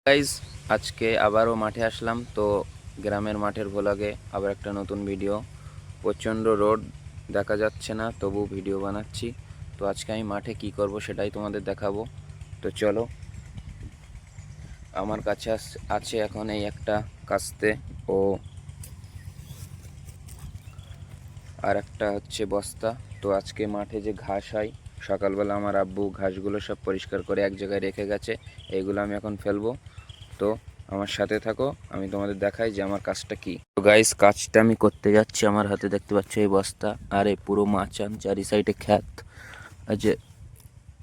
Guys, আজকে আবারও মাঠে আসলাম। তো গ্রামের মাঠের ভ্লগে আবার একটা নতুন ভিডিও। প্রচণ্ড রোদ, দেখা যাচ্ছে না, তবু ভিডিও বানাচ্ছি। তো আজকে আমি মাঠে কি করব সেটাই তোমাদের দেখাবো। তো চলো, আমার কাছে আছে এখন এই একটা কাস্তে ও আর একটা হচ্ছে বস্তা। তো আজকে মাঠে যে ঘাস হয়, সকালবেলা আমার আব্বু ঘাসগুলো সব পরিষ্কার করে এক জায়গায় রেখে গেছে। এইগুলো আমি এখন ফেলবো। তো আমার সাথে থাকো, আমি তোমাদের দেখাই যে আমার কাজটা কি। তো গাইস, কাজটা আমি করতে যাচ্ছি। আমার হাতে দেখতে পাচ্ছ এই বস্তা, আর এই পুরো মাচান, চারি সাইডে খ্যাত। আর যে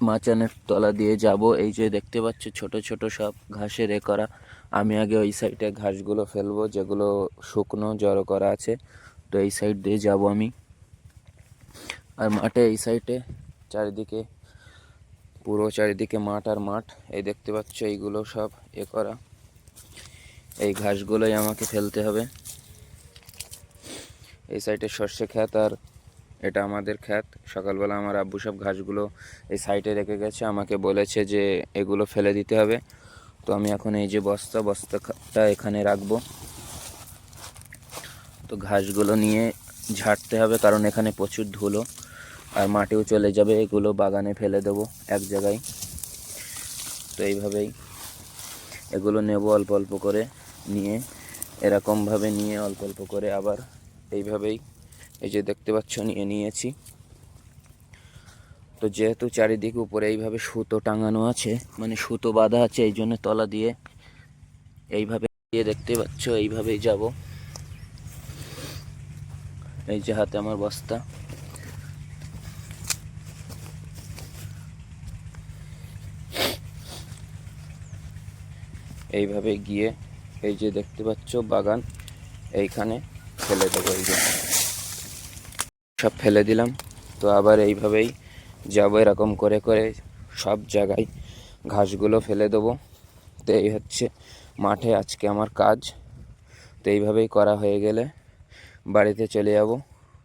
মাচানের তলা দিয়ে যাব, এই যে দেখতে পাচ্ছ ছোট ছোট সব ঘাসের করা। আমি আগে ওই সাইডে ঘাসগুলো ফেলবো যেগুলো শুকনো জড়ো করা আছে। তো এই সাইড দিয়ে যাব আমি। আর মাঠে এই সাইডে চারিদিকে, পুরো চারিদিকে মাঠ আর মাঠ। এই দেখতে পাচ্ছ এইগুলো সব করা। এই ঘাসগুলোই আমাকে ফেলতে হবে। এই সাইডে সর্ষে ক্ষেত, আর এটা আমাদের ক্ষেত। সকালবেলা আমার আব্বু সব ঘাসগুলো এই সাইডে রেখে গেছে, আমাকে বলেছে যে এগুলো ফেলে দিতে হবে। তো আমি এখন এই যে বস্তাটা এখানে রাখবো। তো ঘাসগুলো নিয়ে ঝাড়তে হবে, কারণ এখানে প্রচুর ধুলো আর মাটিও চলে যাবে। এগুলো বাগানে ফেলে দেবো এক জায়গায়। তো এইভাবেই এগুলো নেব অল্প অল্প করে নিয়ে, এরকমভাবে নিয়ে অল্প অল্প করে আবার এইভাবেই, এই যে দেখতে পাচ্ছ নিয়েছি। তো যেহেতু চারিদিকে উপরে এইভাবে সুতো টাঙানো আছে, মানে সুতো বাঁধা আছে, এই জন্য তলা দিয়ে এইভাবে দিয়ে দেখতে পাচ্ছ এইভাবেই যাব। এই যে হাতে আমার বস্তা। এইভাবে গিয়ে এই যে দেখতে পাচ্ছ বাগান, এইখানে ফেলে দেবো। এই যে সব ফেলে দিলাম। তো আবার এইভাবেই যাব, এরকম করে করে সব জায়গায় ঘাসগুলো ফেলে দেবো। তো এই হচ্ছে মাঠে আজকে আমার কাজ। তো এইভাবেই করা হয়ে গেলে বাড়িতে চলে যাব।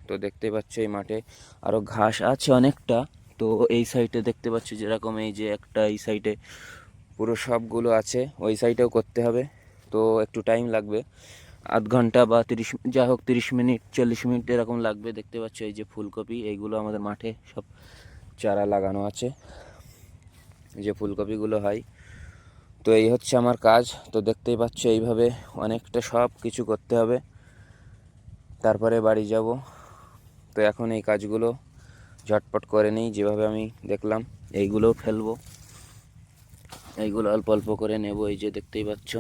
তো দেখতে পাচ্ছ এই মাঠে আরও ঘাস আছে অনেকটা। তো এই সাইডে দেখতে পাচ্ছ যেরকম এই যে একটা, এই সাইডে পুরো সবগুলো আছে, ওই সাইডেও করতে হবে। তো একটু টাইম লাগবে, আধ ঘন্টা বা 30, যা হোক 30 মিনিট 40 মিনিট এরকম লাগবে। দেখতে পাচ্ছ এই যে ফুলকপি, এইগুলো আমাদের মাঠে সব চারা লাগানো আছে, এই যে ফুলকপিগুলো হয়। তো এই হচ্ছে আমার কাজ। তো দেখতেই পাচ্ছ এইভাবে অনেকটা সব কিছু করতে হবে, তারপরে বাড়ি যাব। তো এখন এই কাজগুলো ঝটপট করে নিই, যেভাবে আমি দেখলাম। এইগুলো ফেলবো, এইগুলো অল্প অল্প করে নেব। এই যে দেখতেই পাচ্ছ,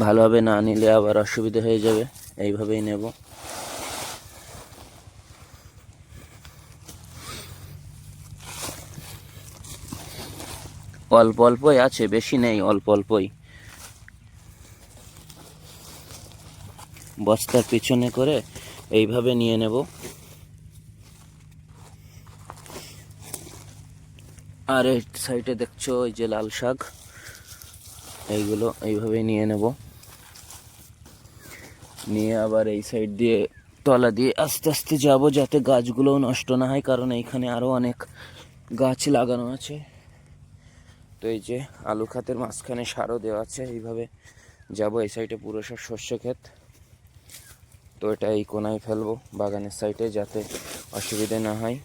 ভালোভাবে না নিলে আবার অসুবিধা হয়ে যাবে। এইভাবেই নেব। অল্প অল্পই আছে, বেশি নেই, অল্প অল্পই। বস্তার পিছনে করে এইভাবে নিয়ে নেব। আর এই সাইডে দেখছো ওই যে লাল শাক, এইগুলো এইভাবে নিয়ে নেব। নিয়ে আবার এই সাইড দিয়ে তলা দিয়ে আস্তে আস্তে যাব, যাতে গাছগুলোও নষ্ট না হয়, কারণ এইখানে আরও অনেক গাছ লাগানো আছে। তো এই যে আলু খাতের মাঝখানে সারও দেওয়া আছে। এইভাবে যাব, এই সাইডে পুরো সব সর্ষে ক্ষেত। তো এটা এই কোনায় ফেলবো বাগানের সাইডে, যাতে অসুবিধা না হয়।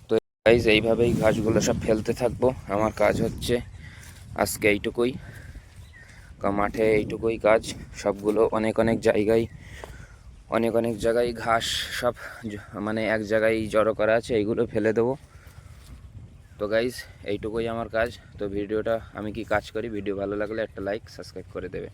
তো গাইজ, এইভাবেই ঘাসগুলো সব ফেলতে থাকবো। আমার কাজ হচ্ছে আজকে এইটুকুই, মাঠে এইটুকুই কাজ। সবগুলো অনেক অনেক জায়গায়, অনেক অনেক জায়গায় ঘাস সব মানে এক জায়গায় জড়ো করা আছে, এইগুলো ফেলে দেবো। তো গাইজ, এইটুকুই আমার কাজ। তো ভিডিওটা, আমি কি কাজ করি, ভিডিও ভালো লাগলে একটা লাইক সাবস্ক্রাইব করে দেবে।